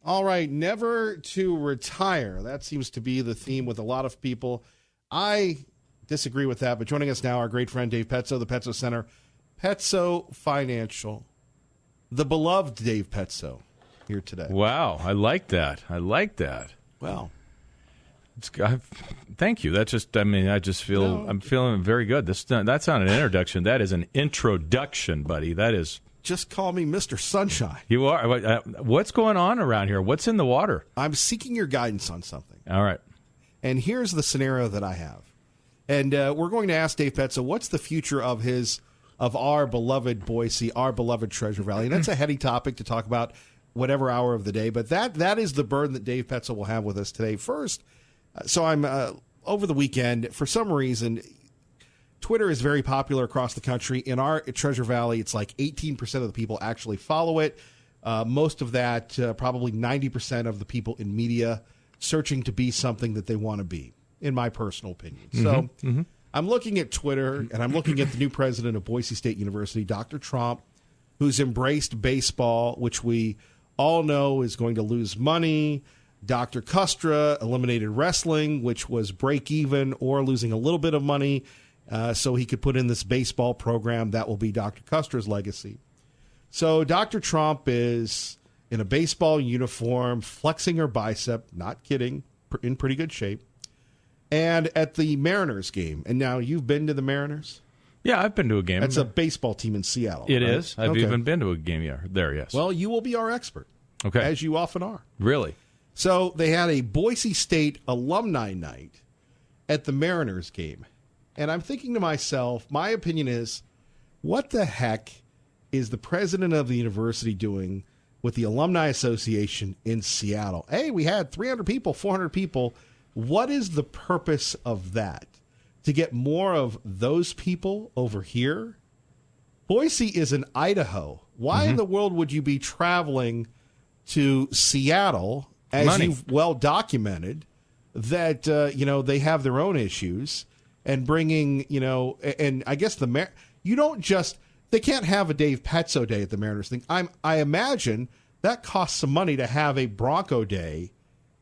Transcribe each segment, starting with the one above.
All right, never to retire. That seems to be the theme with a lot of people. I disagree with that, but joining us now, our great friend Dave Petzo, the Petzo Center, Petzo Financial, the beloved Dave Petzo, here today. Wow, I like that. Well, thank you. I'm feeling very good. That's not an introduction. That is an introduction, buddy. That is. Just call me Mr. Sunshine. You are. What's going on around here? What's in the water? I'm seeking your guidance on something. All right. And here's the scenario that I have. And we're going to ask Dave Petzo, what's the future of our beloved Boise, our beloved Treasure Valley? And that's a heady topic to talk about whatever hour of the day. But that is the burden that Dave Petzo will have with us today. First, so I'm over the weekend, for some reason, Twitter is very popular across the country. In our Treasure Valley, it's like 18% of the people actually follow it. Most of that, probably 90% of the people in media searching to be something that they want to be, in my personal opinion. So I'm looking at Twitter, and I'm looking at the new president of Boise State University, Dr. Trump, who's embraced baseball, which we all know is going to lose money. Dr. Kustra eliminated wrestling, which was break even or losing a little bit of money. So he could put in this baseball program. That will be Dr. Kustra's legacy. So Dr. Trump is in a baseball uniform, flexing her bicep, not kidding, in pretty good shape, and at the Mariners game. And now you've been to the Mariners? Yeah, I've been to a game. That's a baseball team in Seattle. It right? is. I've even been to a game there, yes. Well, you will be our expert, as you often are. Really? So they had a Boise State alumni night at the Mariners game. And I'm thinking to myself, my opinion is, what the heck is the president of the university doing with the Alumni Association in Seattle? Hey, we had 300 people, 400 people. What is the purpose of that? To get more of those people over here? Boise is in Idaho. Why in the world would you be traveling to Seattle, as you've well documented, that they have their own issues? And bringing, and I guess you don't just, they can't have a Dave Petzo day at the Mariners thing. I imagine that costs some money to have a Bronco day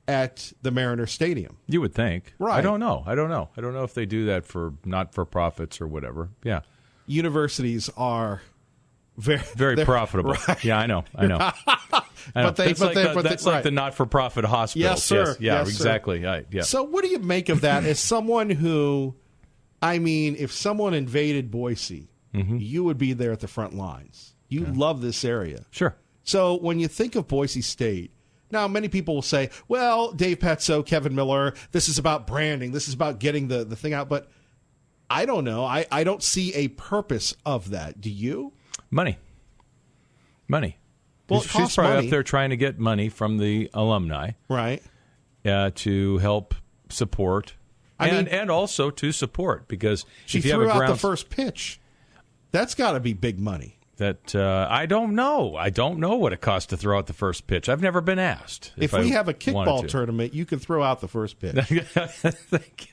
at the Mariners Stadium. You would think. Right. I don't know if they do that for not-for-profits or whatever. Yeah. Universities are very profitable. Right. Yeah, I know. That's like the not-for-profit hospitals. Yes, sir. Yes. Yeah, yes, exactly. Sir. Yeah. So what do you make of that as someone who, if someone invaded Boise, you would be there at the front lines. You love this area. Sure. So when you think of Boise State, now many people will say, well, Dave Petzo, Kevin Miller, this is about branding. This is about getting the thing out. But I don't know. I don't see a purpose of that. Do you? Money. Well, she's probably up there trying to get money from the alumni. Right. To help support. And also to support, because she threw out the first pitch. That's got to be big money. That I don't know. I don't know what it costs to throw out the first pitch. I've never been asked. If we have a kickball tournament, you can throw out the first pitch.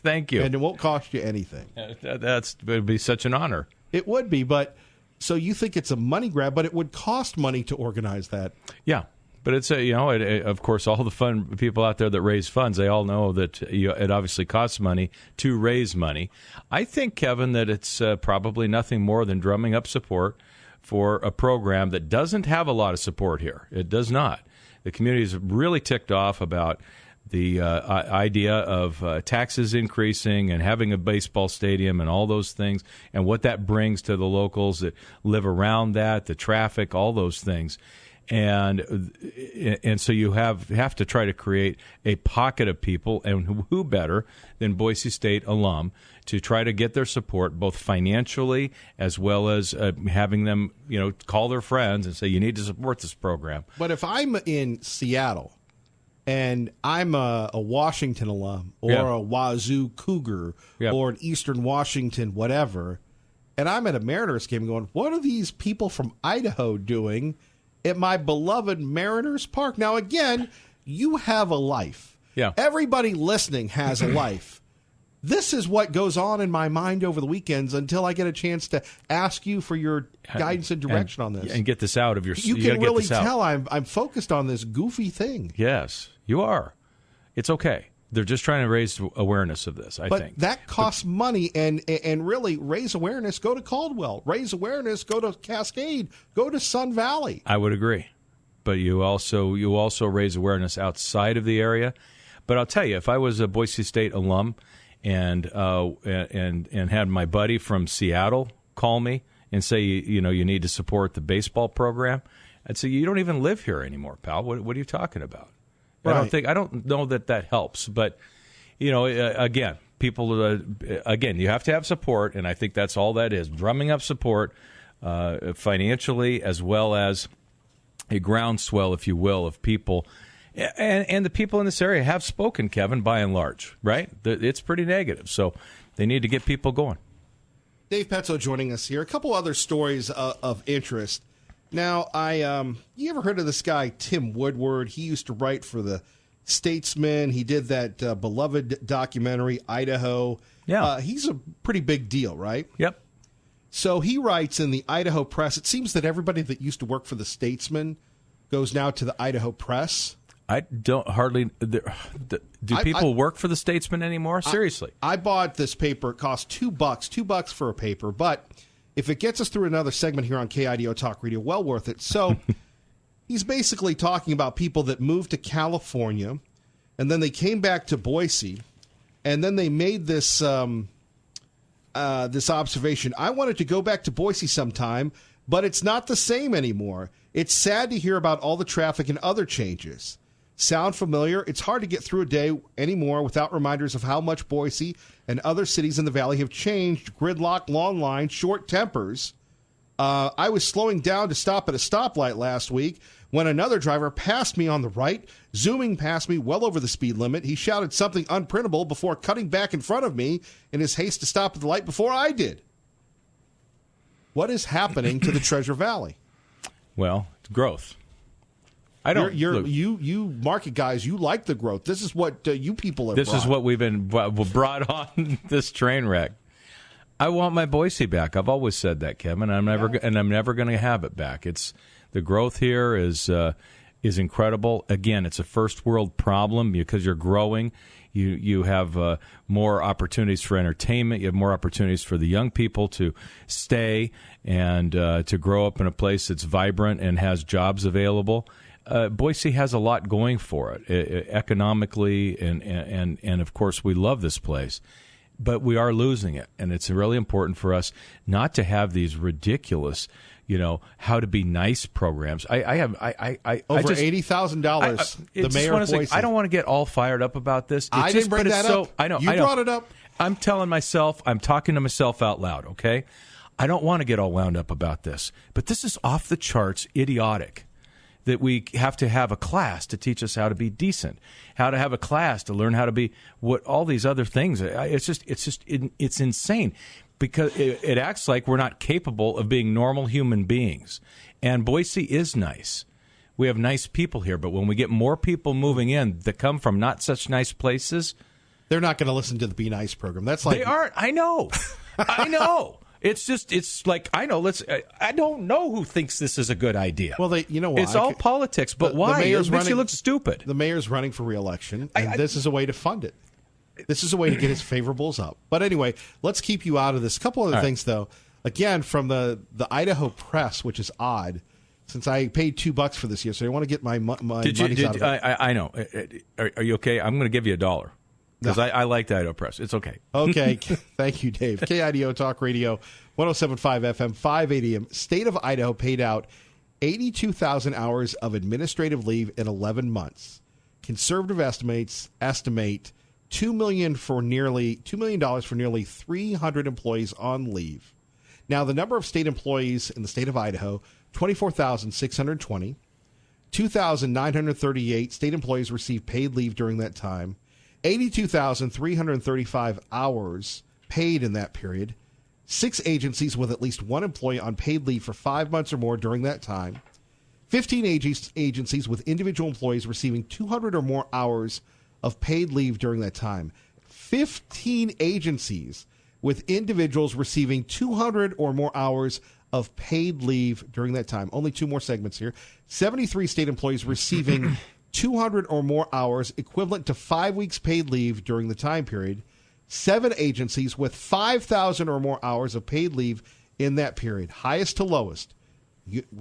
Thank you. And it won't cost you anything. It would be such an honor. It would be, but so you think it's a money grab, but it would cost money to organize that. Yeah. But it's of course, all the fun people out there that raise funds, they all know that it obviously costs money to raise money. I think, Kevin, that it's probably nothing more than drumming up support for a program that doesn't have a lot of support here. It does not. The community is really ticked off about the idea of taxes increasing and having a baseball stadium and all those things, and what that brings to the locals that live around that, the traffic, all those things. And so you have to try to create a pocket of people, and who better than Boise State alum to try to get their support, both financially as well as having them, call their friends and say, you need to support this program. But if I'm in Seattle and I'm a Washington alum or a Wazoo Cougar or an Eastern Washington whatever, and I'm at a Mariners game going, what are these people from Idaho doing at my beloved Mariners Park? Now, again, you have a life. Yeah. Everybody listening has a life. This is what goes on in my mind over the weekends until I get a chance to ask you for your guidance and direction on this. And get this out of your... You can really tell I'm focused on this goofy thing. Yes, you are. It's okay. They're just trying to raise awareness of this, I think. But that costs money, and really, raise awareness, go to Caldwell. Raise awareness, go to Cascade. Go to Sun Valley. I would agree. But you also raise awareness outside of the area. But I'll tell you, if I was a Boise State alum and had my buddy from Seattle call me and say, you need to support the baseball program, I'd say, you don't even live here anymore, pal. What are you talking about? Right. I don't know that helps, but again, people you have to have support, and I think that's all that is, drumming up support financially as well as a groundswell, if you will, of people. And the people in this area have spoken, Kevin, by and large, right? It's pretty negative, so they need to get people going. Dave Petzo joining us here. A couple other stories of interest. Now, you ever heard of this guy, Tim Woodward? He used to write for the Statesman. He did that beloved documentary, Idaho. Yeah. He's a pretty big deal, right? Yep. So he writes in the Idaho Press. It seems that everybody that used to work for the Statesman goes now to the Idaho Press. I don't hardly... Do people work for the Statesman anymore? Seriously. I bought this paper. It cost $2 for a paper, but... if it gets us through another segment here on KIDO Talk Radio, well worth it. So he's basically talking about people that moved to California, and then they came back to Boise, and then they made this this observation. I wanted to go back to Boise sometime, but it's not the same anymore. It's sad to hear about all the traffic and other changes. Sound familiar? It's hard to get through a day anymore without reminders of how much Boise and other cities in the valley have changed. Gridlock, long lines, short tempers. I was slowing down to stop at a stoplight last week when another driver passed me on the right, zooming past me well over the speed limit. He shouted something unprintable before cutting back in front of me in his haste to stop at the light before I did. What is happening to the Treasure Valley? Well, growth. I don't. You market guys. You like the growth. This is what you people have. This is what we've been brought on this train wreck. I want my Boise back. I've always said that, Kevin. I'm never going to have it back. It's the growth here is incredible. Again, it's a first world problem because you're growing. You have more opportunities for entertainment. You have more opportunities for the young people to stay and to grow up in a place that's vibrant and has jobs available. Boise has a lot going for it economically, and of course we love this place, but we are losing it, and it's really important for us not to have these ridiculous, how to be nice programs. Over $80,000. The mayor of Boise. I don't want to get all fired up about this. I didn't bring that up. I know. You brought it up. I'm talking to myself out loud. Okay, I don't want to get all wound up about this, but this is off the charts, idiotic. That we have to have a class to teach us how to be decent, how to have a class to learn how to be all these other things. It's insane because it acts like we're not capable of being normal human beings. And Boise is nice. We have nice people here, but when we get more people moving in that come from not such nice places, they're not going to listen to the Be Nice program. That's like they aren't. I know. I know. It's like, I know, I don't know who thinks this is a good idea. Well, you know why? It's all politics, but why? It makes you look stupid. The mayor's running for re-election, and this is a way to fund it. This is a way to get his favorables up. But anyway, let's keep you out of this. A couple other things, though. Again, from the Idaho Press, which is odd, since I paid $2 for this year, so I want to get my money out of it. I know. Are you okay? I'm going to give you $1. Because I like the Idaho Press. It's okay. Okay. Thank you, Dave. KIDO Talk Radio, 107.5 FM, 580 AM. State of Idaho paid out 82,000 hours of administrative leave in 11 months. Conservative estimates estimate $2 million for nearly $300 employees on leave. Now, the number of state employees in the state of Idaho, 24,620. 2,938 state employees received paid leave during that time. 82,335 hours paid in that period. 6 agencies with at least 1 employee on paid leave for 5 months or more during that time. 15 agencies with individual employees receiving 200 or more hours of paid leave during that time. 15 agencies with individuals receiving 200 or more hours of paid leave during that time. Only 2 more segments here. 73 state employees receiving 200 or more hours, equivalent to 5 weeks paid leave during the time period. 7 agencies with 5,000 or more hours of paid leave in that period. Highest to lowest.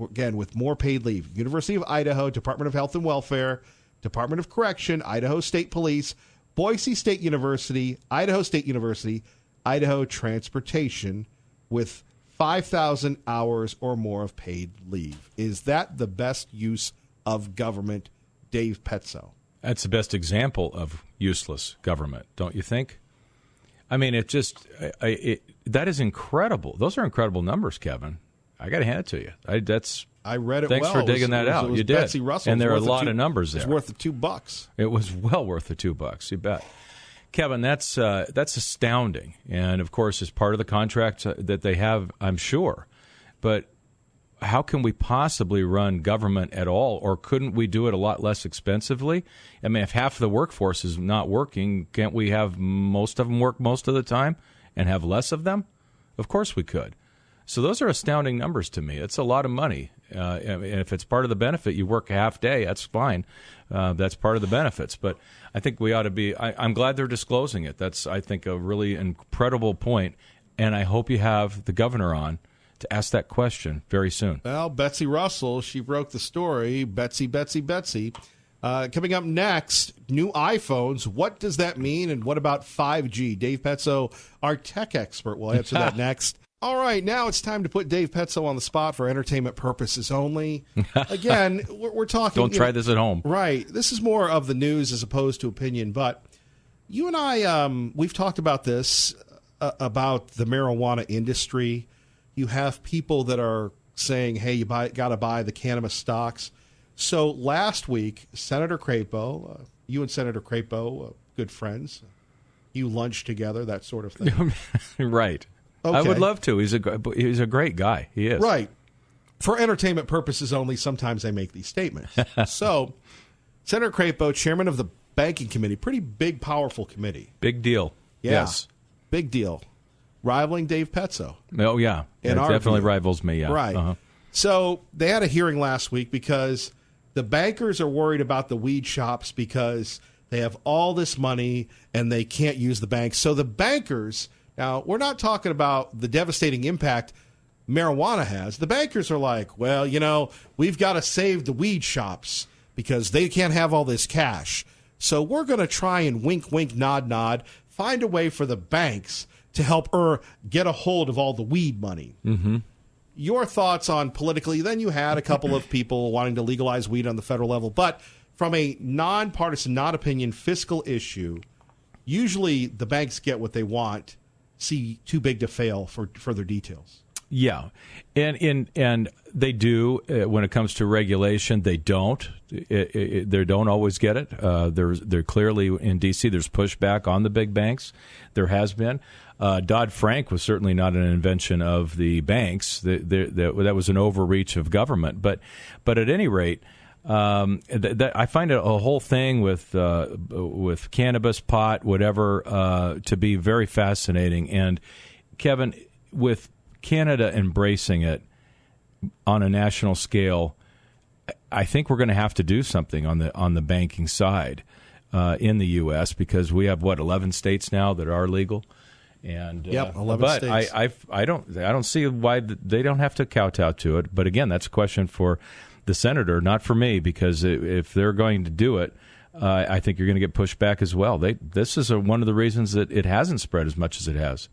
Again, with more paid leave. University of Idaho, Department of Health and Welfare, Department of Correction, Idaho State Police, Boise State University, Idaho Transportation, with 5,000 hours or more of paid leave. Is that the best use of government, Dave Petzo? That's the best example of useless government, don't you think? I mean, that is incredible. Those are incredible numbers, Kevin. I got to hand it to you. I read it. Thanks for digging that out. You did. Betsy Russell, and there are a lot of numbers there. It's worth the $2. It was well worth the $2. You bet. Kevin, that's astounding. And, of course, as part of the contract that they have, I'm sure. But how can we possibly run government at all? Or couldn't we do it a lot less expensively? I mean, if half of the workforce is not working, can't we have most of them work most of the time and have less of them? Of course we could. So those are astounding numbers to me. It's a lot of money. And if it's part of the benefit, you work a half day, that's fine. That's part of the benefits. But I think we ought to be – I'm glad they're disclosing it. That's, I think, a really incredible point. And I hope you have the governor on to ask that question very soon. Well, Betsy Russell, she broke the story. Betsy. Coming up next, new iPhones. What does that mean, and what about 5G? Dave Petzo, our tech expert, will answer that next. All right, now it's time to put Dave Petzo on the spot for entertainment purposes only. Again, we're talking... Don't try this at home. Right. This is more of the news as opposed to opinion, but you and I, we've talked about this, about the marijuana industry. You have people that are saying, hey, you got to buy the cannabis stocks. So last week, Senator Crapo, you and Senator Crapo, good friends, you lunched together, that sort of thing. Right. Okay. I would love to. He's a great guy. He is. Right. For entertainment purposes only, sometimes I make these statements. So, Senator Crapo, chairman of the Banking Committee, pretty big, powerful committee. Big deal. Yeah, yes. Big deal. Rivaling Dave Petzo. Oh, yeah. It definitely rivals me, yeah. Right. Uh-huh. So, they had a hearing last week because the bankers are worried about the weed shops because they have all this money and they can't use the banks. So, the bankers... Now, we're not talking about the devastating impact marijuana has. The bankers are like, well, we've got to save the weed shops because they can't have all this cash. So we're going to try and wink, wink, nod, nod, find a way for the banks to help get a hold of all the weed money. Mm-hmm. Your thoughts on politically, then you had a couple of people wanting to legalize weed on the federal level. But from a nonpartisan, non-opinion fiscal issue, usually the banks get what they want. See too big to fail for further details. Yeah, and they do when it comes to regulation. They don't. They don't always get it. They're clearly in D.C. There's pushback on the big banks. There has been. Dodd-Frank was certainly not an invention of the banks. That was an overreach of government. But at any rate. I find a whole thing with cannabis, pot, whatever, to be very fascinating. And Kevin, with Canada embracing it on a national scale, I think we're going to have to do something on the banking side in the U.S. because we have 11 states now that are legal. And 11 states. I don't see why they don't have to kowtow to it. But again, that's a question for the senator, not for me, because if they're going to do it, I think you're going to get pushed back as well. This is one of the reasons that it hasn't spread as much as it has.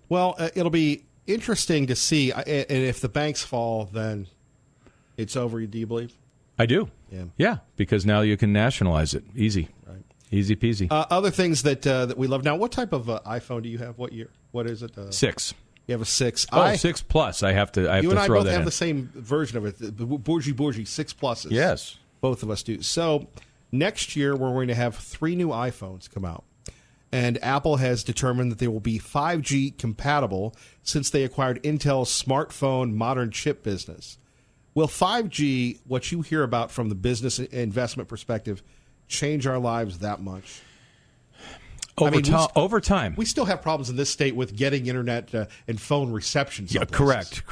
Well, it'll be interesting to see. And if the banks fall, then it's over, do you believe? I do. Yeah, because now you can nationalize it. Easy. Right. Easy peasy. Other things that we love. Now, what type of iPhone do you have? What year? What is it? 6. You have a 6. Oh, 6 Plus. I have to throw that in. You and I both have the same version of it, the Bourgie 6 Pluses. Yes. Both of us do. So next year, we're going to have 3 new iPhones come out. And Apple has determined that they will be 5G compatible since they acquired Intel's smartphone modern chip business. Will 5G, what you hear about from the business investment perspective, change our lives that much? Over time. We still have problems in this state with getting internet and phone reception. Yeah, correct.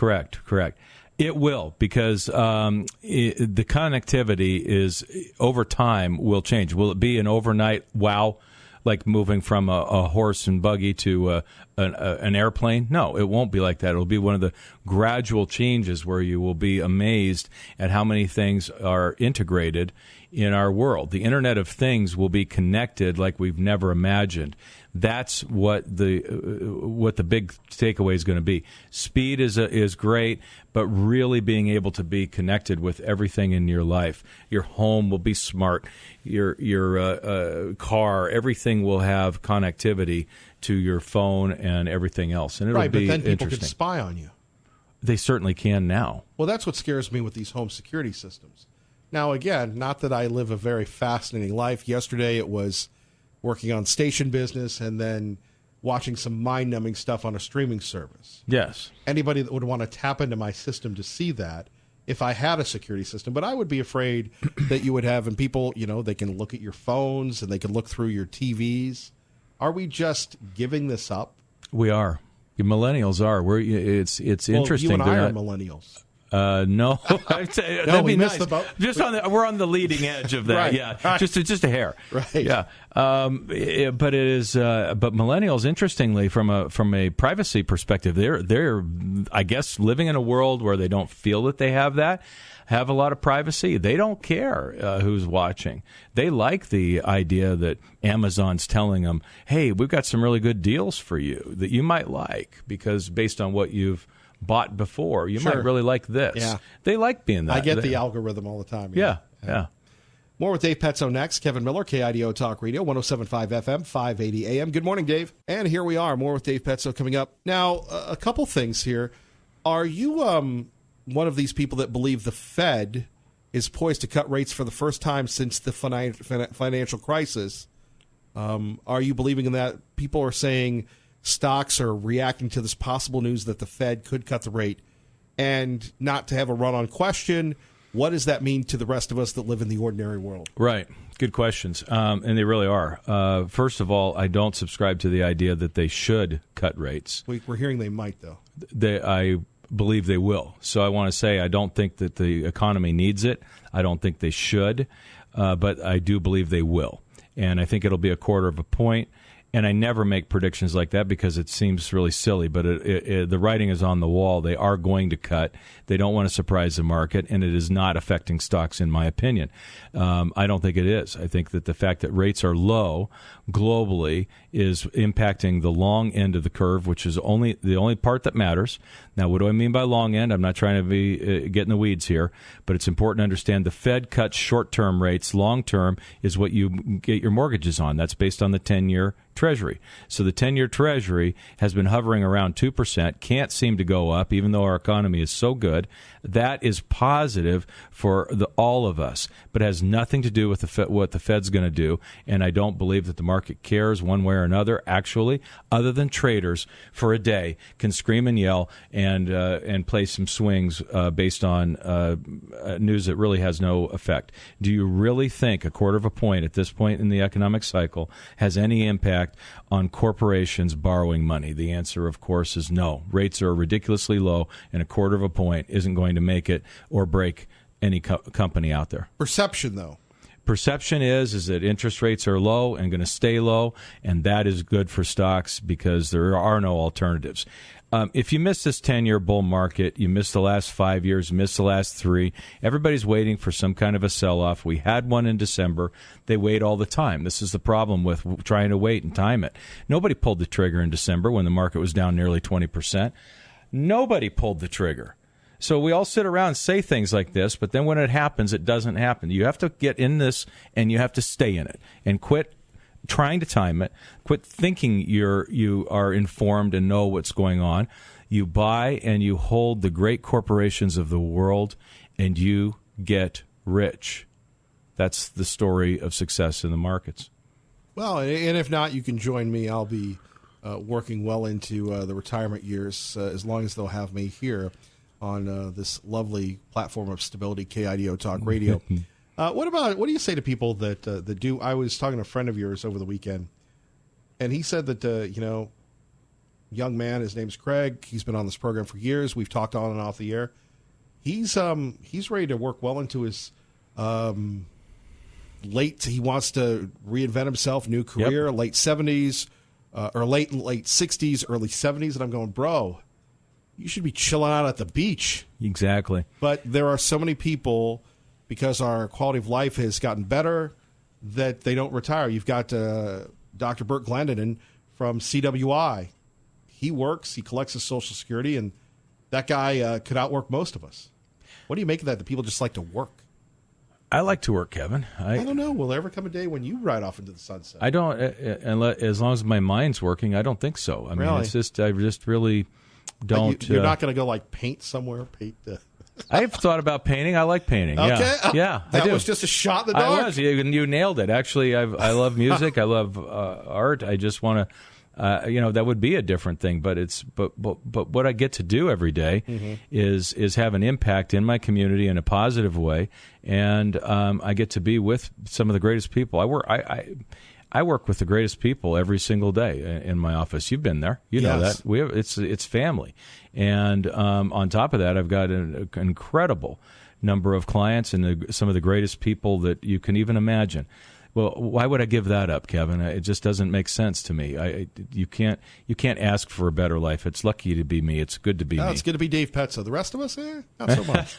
It will, because the connectivity is, over time, will change. Will it be an overnight wow, like moving from a horse and buggy to an airplane? No, it won't be like that. It'll be one of the gradual changes where you will be amazed at how many things are integrated in our world. The Internet of Things will be connected like we've never imagined. That's what the big takeaway is going to be. Speed is great, but really being able to be connected with everything in your life. Your home will be smart. Your car, everything will have connectivity to your phone and everything else, and it'll be interesting. Right, but then people interesting. can spy on you. They certainly can now. Well, that's what scares me with these home security systems. Now, again, not that I live a very fascinating life. Yesterday it was working on station business and then watching some mind-numbing stuff on a streaming service. Yes. Anybody that would want to tap into my system to see that, if I had a security system. But I would be afraid that you would have, and people, they can look at your phones and they can look through your TVs. Are we just giving this up? We are. You millennials are. It's interesting. You and I are millennials. No, that'd be nice. The boat. We're on the leading edge of that. Right. Yeah, Right. just a hair. Right. Yeah. But it is. But millennials, interestingly, from a privacy perspective, they're I guess living in a world where they don't feel that they have a lot of privacy. They don't care who's watching. They like the idea that Amazon's telling them, "Hey, we've got some really good deals for you that you might like, because based on what you've bought before, you might really like this." Yeah. They like being that. I get the algorithm all the time. Yeah. More with Dave Petzo next. Kevin Miller, KIDO Talk Radio, 107.5 FM, 580 AM. Good morning, Dave. And here we are, more with Dave Petzo coming up. Now, a couple things here. Are you one of these people that believe the Fed is poised to cut rates for the first time since the financial crisis? Are you believing in that? People are saying stocks are reacting to this possible news that the Fed could cut the rate. And not to have a run-on question, what does that mean to the rest of us that live in the ordinary world? Right. Good questions. And they really are. First of all, I don't subscribe to the idea that they should cut rates. We're hearing they might, though. I believe they will. So I want to say I don't think that the economy needs it. I don't think they should. But I do believe they will. And I think it'll be 1/4 of a point. And I never make predictions like that because it seems really silly, but the writing is on the wall. They are going to cut. They don't want to surprise the market, and it is not affecting stocks, in my opinion. I don't think it is. I think that the fact that rates are low globally is impacting the long end of the curve, which is the only part that matters. Now, what do I mean by long end? I'm not trying to be get in the weeds here, but it's important to understand the Fed cuts short-term rates. Long-term is what you get your mortgages on. That's based on the 10-year Treasury. So the 10-year Treasury has been hovering around 2%, can't seem to go up, even though our economy is so good. That is positive for all of us, but has nothing to do with what the Fed's going to do. And I don't believe that the market cares one way or another, actually, other than traders for a day can scream and yell and play some swings based on news that really has no effect. Do you really think 1/4 of a point at this point in the economic cycle has any impact on corporations borrowing money? The answer, of course, is no. Rates are ridiculously low, and 1/4 of a point isn't going to make it or break any company out there. Perception, though. Perception is that interest rates are low and going to stay low, and that is good for stocks because there are no alternatives. If you miss this 10-year bull market, you missed the last 5 years, you missed the last 3, everybody's waiting for some kind of a sell-off. We had one in December. They wait all the time. This is the problem with trying to wait and time it. Nobody pulled the trigger in December when the market was down nearly 20%. Nobody pulled the trigger. So we all sit around and say things like this, but then when it happens, it doesn't happen. You have to get in this, and you have to stay in it, and quit trying to time it. Quit thinking you are informed and know what's going on. You buy and you hold the great corporations of the world, and you get rich. That's the story of success in the markets. Well, and if not, you can join me. I'll be working well into the retirement years, as long as they'll have me here on this lovely platform of stability, KIDO Talk Radio. What do you say to people that do? I was talking to a friend of yours over the weekend and he said that young man, his name's Craig. He's been on this program for years. We've talked on and off the air. He's ready to work well into his late. He wants to reinvent himself, new career, late 70s or late 60s, early 70s. And I'm going, bro, you should be chilling out at the beach. Exactly. But there are so many people, because our quality of life has gotten better, that they don't retire. You've got Dr. Burt Glendon from CWI. He works, he collects his Social Security, and that guy could outwork most of us. What do you make of that? That people just like to work? I like to work, Kevin. I don't know. Will there ever come a day when you ride off into the sunset? I don't, as long as my mind's working, I don't think so. I mean, it's just, I just really don't. You're not going to go like paint somewhere? I've thought about painting. I like painting. Okay. Yeah, that I do. was just a shot in the dark. I was. You nailed it. Actually, I love music. I love art. I just want to. That would be a different thing, but what I get to do every day is have an impact in my community in a positive way, and I get to be with some of the greatest people. I work with the greatest people every single day in my office. You've been there, you know that. It's family, and on top of that, I've got an incredible number of clients and some of the greatest people that you can even imagine. Well, why would I give that up, Kevin? It just doesn't make sense to me. You can't ask for a better life. It's lucky to be me. It's good to be me. It's good to be Dave Petzo. The rest of us, not so much.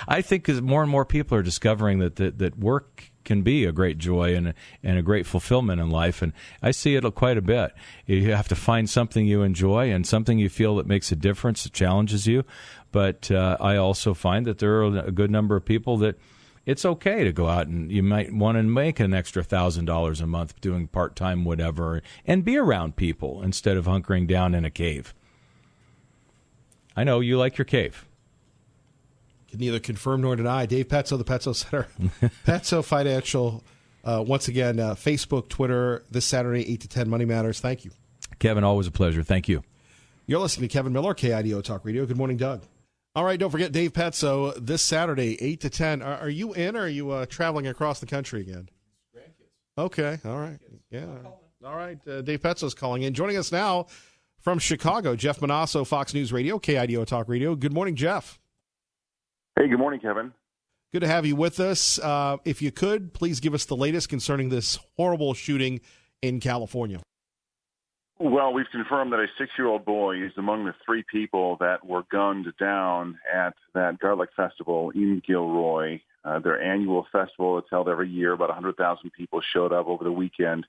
I think as more and more people are discovering that work can be a great joy and a great fulfillment in life, and I see it quite a bit. You have to find something you enjoy and something you feel that makes a difference, that challenges you. But I also find that there are a good number of people that it's okay to go out and you might want to make an extra $1,000 a month doing part-time whatever and be around people instead of hunkering down in a cave. I know you like your cave. Can neither confirm nor deny. Dave Petzo, the Petzo Center. Petzo Financial. Once again, Facebook, Twitter, this Saturday, 8 to 10, Money Matters. Thank you. Kevin, always a pleasure. Thank you. You're listening to Kevin Miller, KIDO Talk Radio. Good morning, Doug. All right, don't forget Dave Petzo this Saturday, 8 to 10. Are you in, or are you traveling across the country again? Grandkids. Okay, all right. Yeah. All right, Dave Petzo's calling in. Joining us now from Chicago, Jeff Manasso, Fox News Radio, KIDO Talk Radio. Good morning, Jeff. Hey, good morning, Kevin. Good to have you with us. If you could, please give us the latest concerning this horrible shooting in California. Well, we've confirmed that a 6-year-old boy is among the 3 people that were gunned down at that Garlic Festival in Gilroy. Their annual festival, it's held every year. About 100,000 people showed up over the weekend,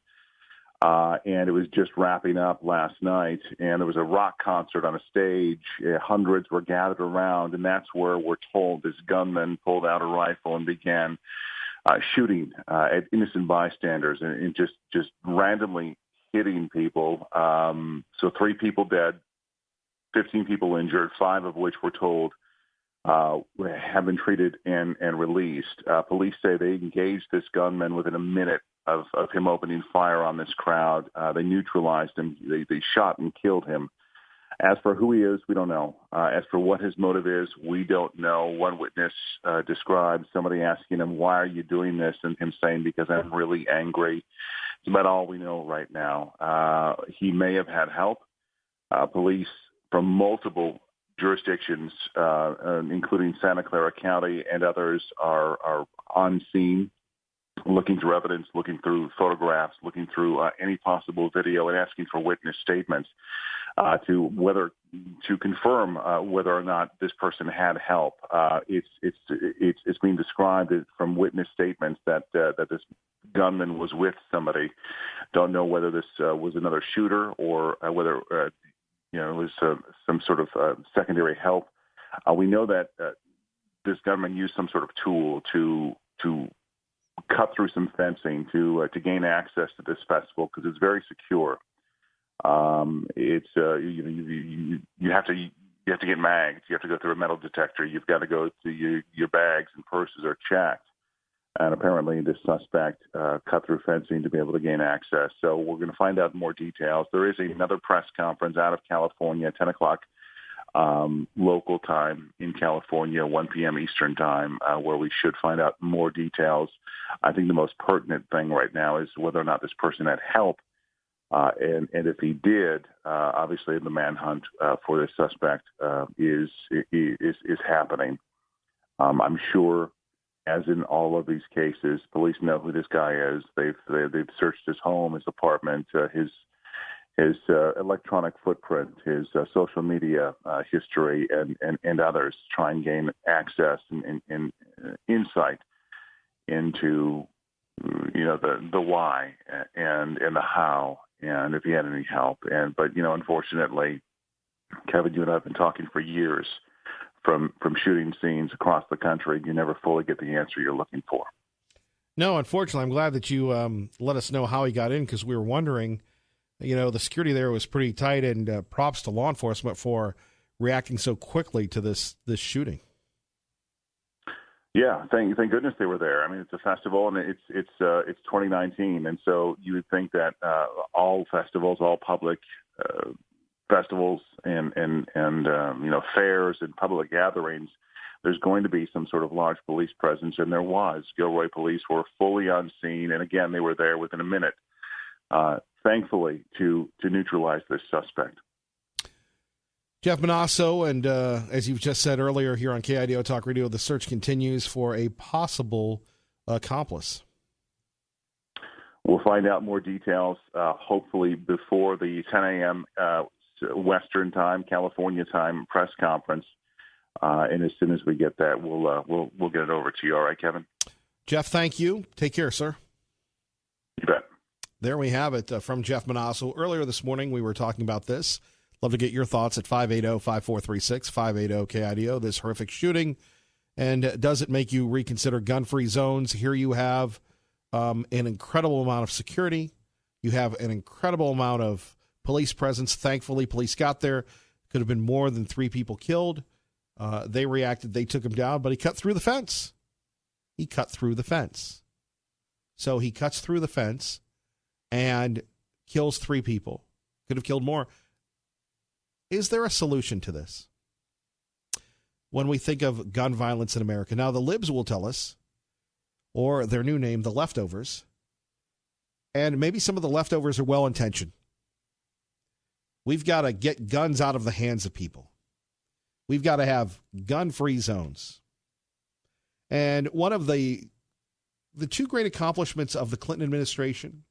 and it was just wrapping up last night. And there was a rock concert on a stage. Hundreds were gathered around, and that's where we're told this gunman pulled out a rifle and began shooting at innocent bystanders and just randomly hitting people. So 3 people dead, 15 people injured, 5 of which we're told have been treated and released. Police say they engaged this gunman within a minute of him opening fire on this crowd. They neutralized him. They shot and killed him. As for who he is, we don't know. As for what his motive is, we don't know. One witness described somebody asking him, "Why are you doing this?" and him saying, "Because I'm really angry." It's about all we know right now. He may have had help. Police from multiple jurisdictions, including Santa Clara County and others, are on scene, looking through evidence, looking through photographs, looking through any possible video, and asking for witness statements to confirm whether or not this person had help. It's being described from witness statements that this gunman was with somebody. Don't know whether this was another shooter or whether it was some sort of secondary help. We know that this gunman used some sort of tool to cut through some fencing to gain access to this festival because it's very secure. It's you have to get magged. You have to go through a metal detector. You've got to go to your bags and purses are checked. And apparently this suspect cut through fencing to be able to gain access. So we're going to find out more details. There is another press conference out of California, 10 o'clock local time in California, 1 p.m. Eastern time, where we should find out more details. I think the most pertinent thing right now is whether or not this person had help And if he did, obviously the manhunt for this suspect is happening. I'm sure, as in all of these cases, police know who this guy is. They've searched his home, his apartment, his electronic footprint, his social media history, and others, to try and gain access and insight into the why and the how, and if he had any help. But unfortunately, Kevin, you and I have been talking for years. From shooting scenes across the country, you never fully get the answer you're looking for. No, unfortunately, I'm glad that you let us know how he got in, because we were wondering. The security there was pretty tight, and props to law enforcement for reacting so quickly to this shooting. Yeah, thank goodness they were there. I mean, it's a festival, and it's 2019, and so you would think that all festivals, all public festivals, and fairs and public gatherings, there's going to be some sort of large police presence, and there was. Gilroy police were fully on scene, and again, they were there within a minute, thankfully, to neutralize this suspect. Jeff Monosso, and as you've just said earlier here on KIDO Talk Radio, the search continues for a possible accomplice. We'll find out more details, hopefully before the 10 a.m. Western time, California time press conference, and as soon as we get that, we'll get it over to you. All right, Kevin? Jeff, thank you. Take care, sir. You bet. There we have it from Jeff Monosso. Earlier this morning, we were talking about this. Love to get your thoughts at 580-5436, 580-KIDO, this horrific shooting. And does it make you reconsider gun-free zones? Here you have an incredible amount of security. You have an incredible amount of police presence. Thankfully, police got there. Could have been more than 3 people killed. They reacted. They took him down, but he cut through the fence. He cut through the fence. So he cuts through the fence and kills 3 people. Could have killed more. Is there a solution to this? When we think of gun violence in America. Now, the libs will tell us, or their new name, the leftovers, and maybe some of the leftovers are well-intentioned. We've got to get guns out of the hands of people. We've got to have gun-free zones. And one of the 2 great accomplishments of the Clinton administration,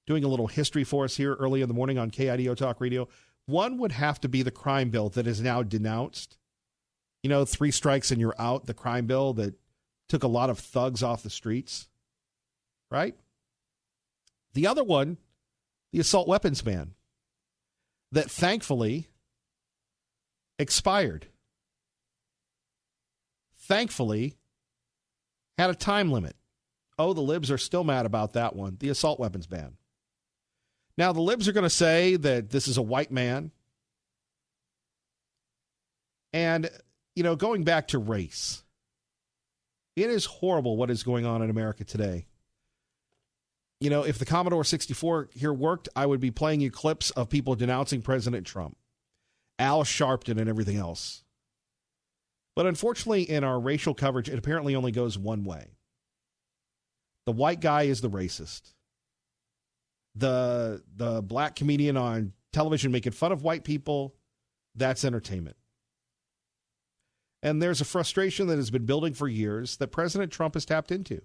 doing a little history for us here early in the morning on KIDO Talk Radio, one would have to be the crime bill that is now denounced. 3 strikes and you're out, the crime bill that took a lot of thugs off the streets, right? The other one, the assault weapons ban, that thankfully expired. Thankfully had a time limit. Oh, the libs are still mad about that one, the assault weapons ban. Now, the libs are going to say that this is a white man. And, going back to race, it is horrible what is going on in America today. If the Commodore 64 here worked, I would be playing you clips of people denouncing President Trump, Al Sharpton, and everything else. But unfortunately, in our racial coverage, it apparently only goes one way. The white guy is the racist. The black comedian on television making fun of white people, that's entertainment. And there's a frustration that has been building for years that President Trump has tapped into.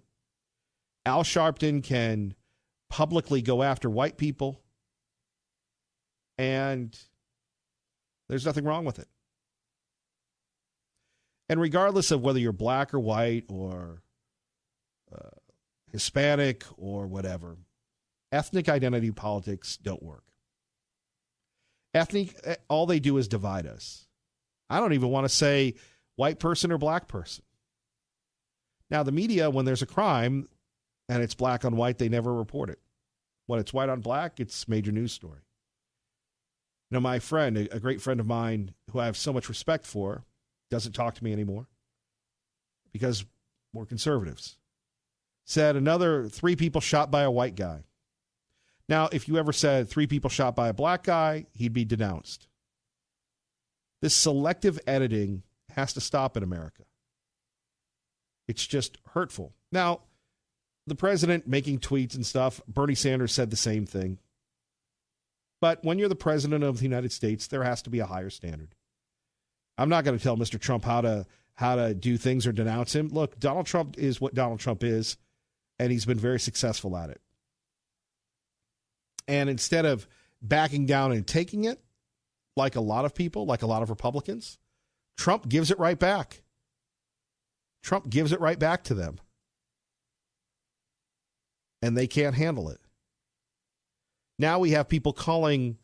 Al Sharpton can publicly go after white people, and there's nothing wrong with it. And regardless of whether you're black or white or Hispanic or whatever, ethnic identity politics don't work. All they do is divide us. I don't even want to say white person or black person. Now, the media, when there's a crime and it's black on white, they never report it. When it's white on black, it's a major news story. My friend, a great friend of mine who I have so much respect for, doesn't talk to me anymore because we're conservatives, said another 3 people shot by a white guy. Now, if you ever said 3 people shot by a black guy, he'd be denounced. This selective editing has to stop in America. It's just hurtful. Now, the president making tweets and stuff, Bernie Sanders said the same thing. But when you're the president of the United States, there has to be a higher standard. I'm not going to tell Mr. Trump how to do things or denounce him. Look, Donald Trump is what Donald Trump is, and he's been very successful at it. And instead of backing down and taking it, like a lot of people, like a lot of Republicans, Trump gives it right back. Trump gives it right back to them. And they can't handle it. Now we have people calling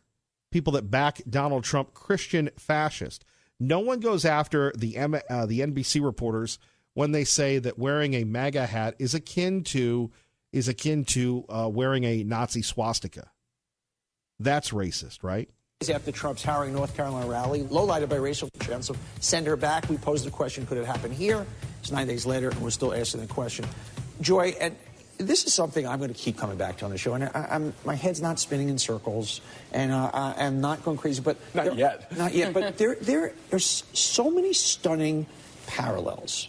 people that back Donald Trump Christian fascist. No one goes after the NBC reporters when they say that wearing a MAGA hat is akin to wearing a Nazi swastika. That's racist, right? After Trump's Harry, North Carolina rally, low-lighted by racial chance of send her back. We posed the question, could it happen here? It's 9 days later, and we're still asking the question. Joy, and this is something I'm going to keep coming back to on the show, and my head's not spinning in circles, and I'm not going crazy, but not yet. But there's so many stunning parallels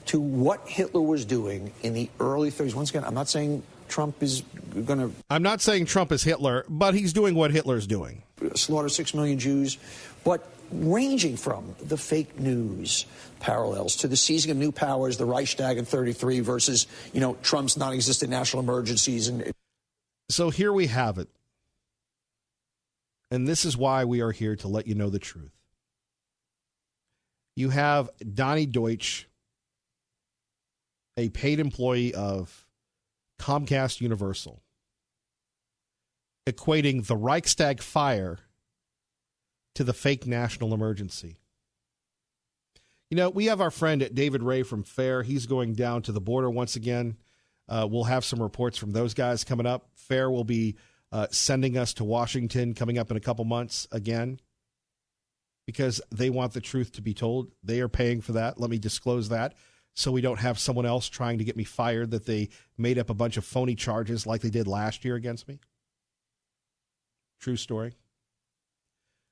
to what Hitler was doing in the early 30s. Once again, I'm not saying Trump is going to... I'm not saying Trump is Hitler, but he's doing what Hitler's doing. Slaughter 6 million Jews, but ranging from the fake news parallels to the seizing of new powers, the Reichstag in 33 versus, Trump's non-existent national emergencies. So here we have it. And this is why we are here, to let you know the truth. You have Donnie Deutsch, a paid employee of Comcast Universal, equating the Reichstag fire to the fake national emergency. We have our friend David Ray from FAIR. He's going down to the border once again. We'll have some reports from those guys coming up. FAIR will be sending us to Washington coming up in a couple months again, because they want the truth to be told. They are paying for that. Let me disclose that, so we don't have someone else trying to get me fired, that they made up a bunch of phony charges like they did last year against me. True story.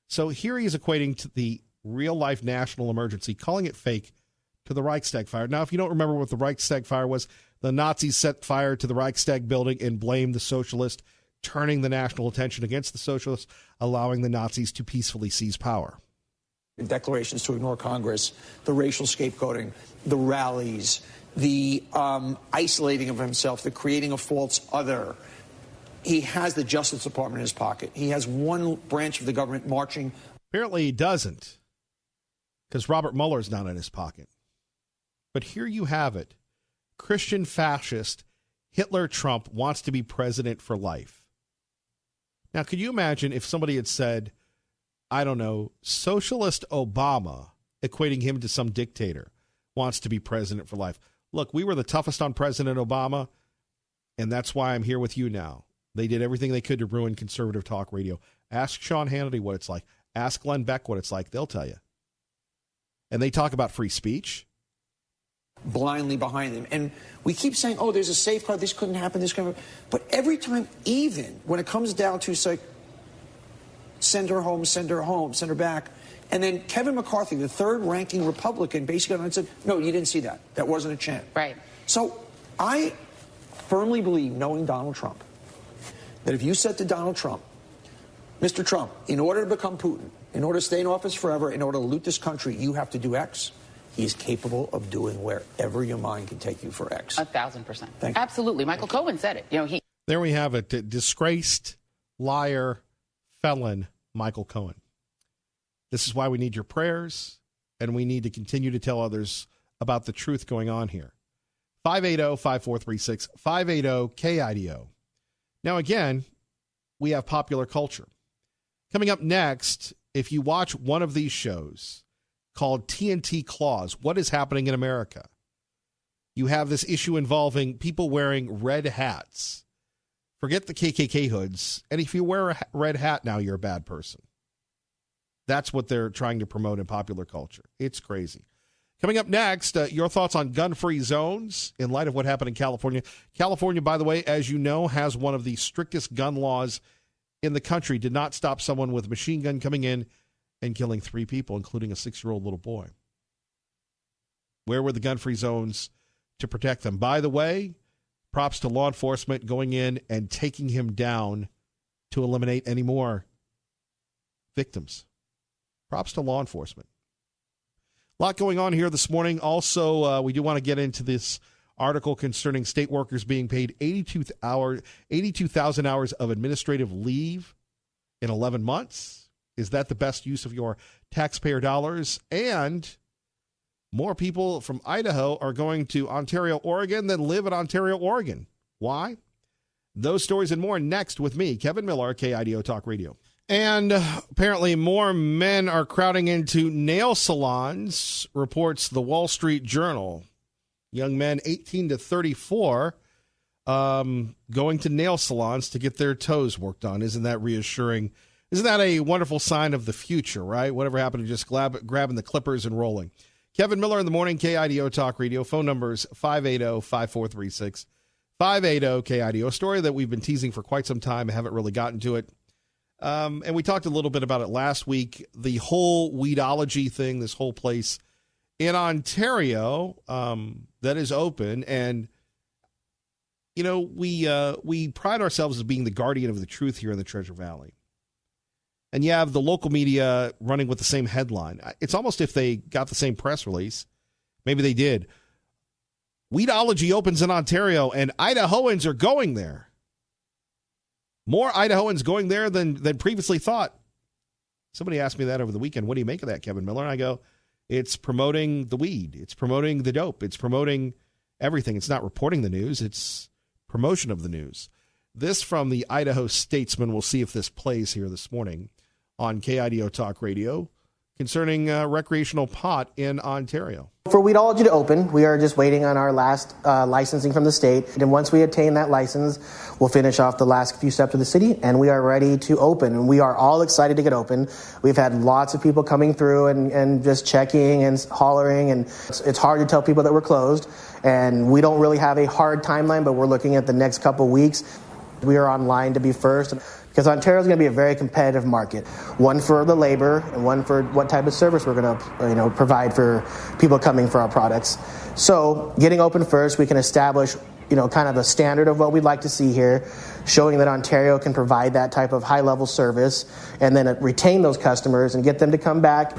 So here he is equating to the real-life national emergency, calling it fake, to the Reichstag fire. Now, if you don't remember what the Reichstag fire was, the Nazis set fire to the Reichstag building and blamed the socialists, turning the national attention against the socialists, allowing the Nazis to peacefully seize power. Declarations to ignore Congress, the racial scapegoating, the rallies, the isolating of himself, the creating a false other. He has the Justice Department in his pocket. He has one branch of the government marching. Apparently he doesn't, because Robert Mueller's not in his pocket. But here you have it. Christian fascist Hitler Trump wants to be president for life. Now, could you imagine if somebody had said, I don't know, socialist Obama, equating him to some dictator, wants to be president for life? Look, we were the toughest on President Obama, and that's why I'm here with you now. They did everything they could to ruin conservative talk radio. Ask Sean Hannity what it's like. Ask Glenn Beck what it's like. They'll tell you. And they talk about free speech. Blindly behind them. And we keep saying, oh, there's a safeguard. This couldn't happen. This couldn't happen. But every time, even when it comes down to, say, send her home, send her back. And then Kevin McCarthy, the third-ranking Republican, basically said, no, you didn't see that. That wasn't a chance. Right. So I firmly believe, knowing Donald Trump, that if you said to Donald Trump, Mr. Trump, in order to become Putin, in order to stay in office forever, in order to loot this country, you have to do X, he is capable of doing wherever your mind can take you for X. 1,000%. Thank you. Absolutely. Michael Cohen said it. There we have it. Disgraced liar, felon, Michael Cohen. This is why we need your prayers, and we need to continue to tell others about the truth going on here. 580-5436, 580-KIDO. Now, again, we have popular culture. Coming up next, if you watch one of these shows called TNT Claws, What is Happening in America? You have this issue involving people wearing red hats. Forget the KKK hoods. And if you wear a red hat now, you're a bad person. That's what they're trying to promote in popular culture. It's crazy. Coming up next, your thoughts on gun-free zones in light of what happened in California. California, by the way, as you know, has one of the strictest gun laws in the country. Did not stop someone with a machine gun coming in and killing 3 people, including a 6-year-old little boy. Where were the gun-free zones to protect them? By the way, props to law enforcement going in and taking him down to eliminate any more victims. Props to law enforcement. A lot going on here this morning. Also, we do want to get into this article concerning state workers being paid 82,000 hours of administrative leave in 11 months. Is that the best use of your taxpayer dollars? And more people from Idaho are going to Ontario, Oregon than live in Ontario, Oregon. Why? Those stories and more next with me, Kevin Miller, KIDO Talk Radio. And apparently more men are crowding into nail salons, reports the Wall Street Journal. Young men 18 to 34 going to nail salons to get their toes worked on. Isn't that reassuring? Isn't that a wonderful sign of the future, right? Whatever happened to just grabbing the clippers and rolling. Kevin Miller in the morning, KIDO Talk Radio. Phone numbers 580-5436. 580-KIDO. A story that we've been teasing for quite some time. I haven't really gotten to it. And we talked a little bit about it last week. The whole weedology thing, this whole place in Ontario that is open. And, you know, we pride ourselves as being the guardian of the truth here in the Treasure Valley. And you have the local media running with the same headline. It's almost if they got the same press release. Maybe they did. Weedology opens in Ontario, and Idahoans are going there. More Idahoans going there than previously thought. Somebody asked me that over the weekend. What do you make of that, Kevin Miller? And I go, it's promoting the weed. It's promoting the dope. It's promoting everything. It's not reporting the news. It's promotion of the news. This from the Idaho Statesman. We'll see if this plays here this morning on KIDO Talk Radio concerning recreational pot in Ontario. For Weedology to open, we are just waiting on our last licensing from the state. And once we attain that license, we'll finish off the last few steps of the city, and we are ready to open. And we are all excited to get open. We've had lots of people coming through and just checking and hollering, and it's hard to tell people that we're closed. And we don't really have a hard timeline, but we're looking at the next couple weeks. We are online to be first, because Ontario is going to be a very competitive market. One for the labor and one for what type of service we're going to provide for people coming for our products. So getting open first, we can establish kind of a standard of what we'd like to see here, showing that Ontario can provide that type of high-level service, and then retain those customers and get them to come back.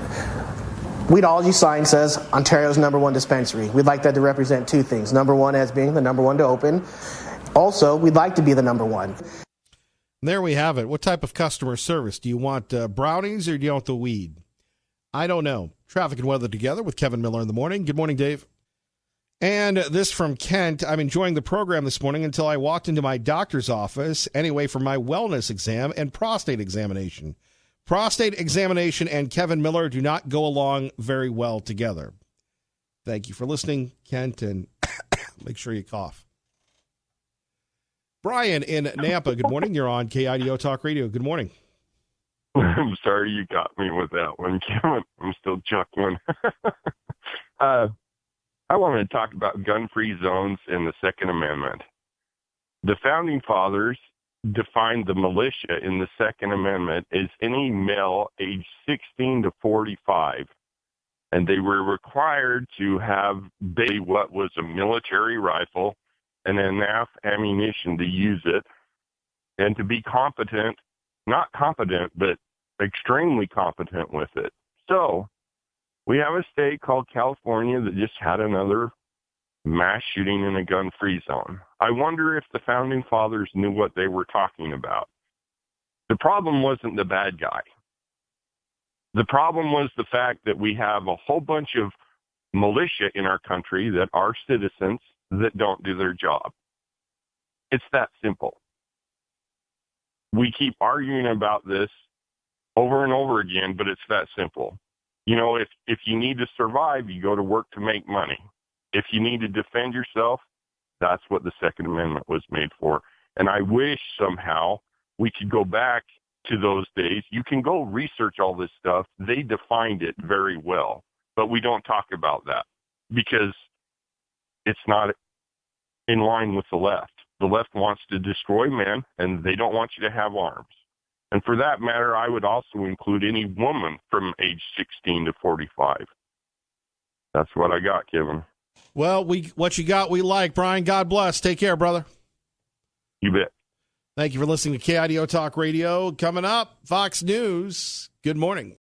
Weedology sign says Ontario's #1 dispensary. We'd like that to represent two things. Number one as being the #1 to open. Also, we'd like to be the #1. There we have it. What type of customer service? Do you want brownies or do you want the weed? I don't know. Traffic and weather together with Kevin Miller in the morning. Good morning, Dave. And this from Kent. I'm enjoying the program this morning until I walked into my doctor's office anyway for my wellness exam and prostate examination. Prostate examination and Kevin Miller do not go along very well together. Thank you for listening, Kent, and make sure you cough. Brian in Nampa, good morning. You're on KIDO Talk Radio. Good morning. I'm sorry you got me with that one, Kevin. I'm still chuckling. I wanted to talk about gun-free zones in the Second Amendment. The Founding Fathers defined the militia in the Second Amendment as any male aged 16 to 45, and they were required to have what was a military rifle and enough ammunition to use it, and to be competent, not competent, but extremely competent with it. So we have a state called California that just had another mass shooting in a gun-free zone. I wonder if the Founding Fathers knew what they were talking about. The problem wasn't the bad guy. The problem was the fact that we have a whole bunch of militia in our country that are citizens that don't do their job. It's that simple. We keep arguing about this over and over again, but it's that simple. If you need to survive, you go to work to make money. If you need to defend yourself, that's what the Second Amendment was made for. And I wish somehow we could go back to those days. You can go research all this stuff. They defined it very well, but we don't talk about that because it's not in line with the left. The left wants to destroy men, and they don't want you to have arms. And for that matter, I would also include any woman from age 16 to 45. That's what I got, Kevin. Well, what you got we like, Brian. God bless. Take care, brother. You bet. Thank you for listening to KIDO Talk Radio. Coming up, Fox News. Good morning.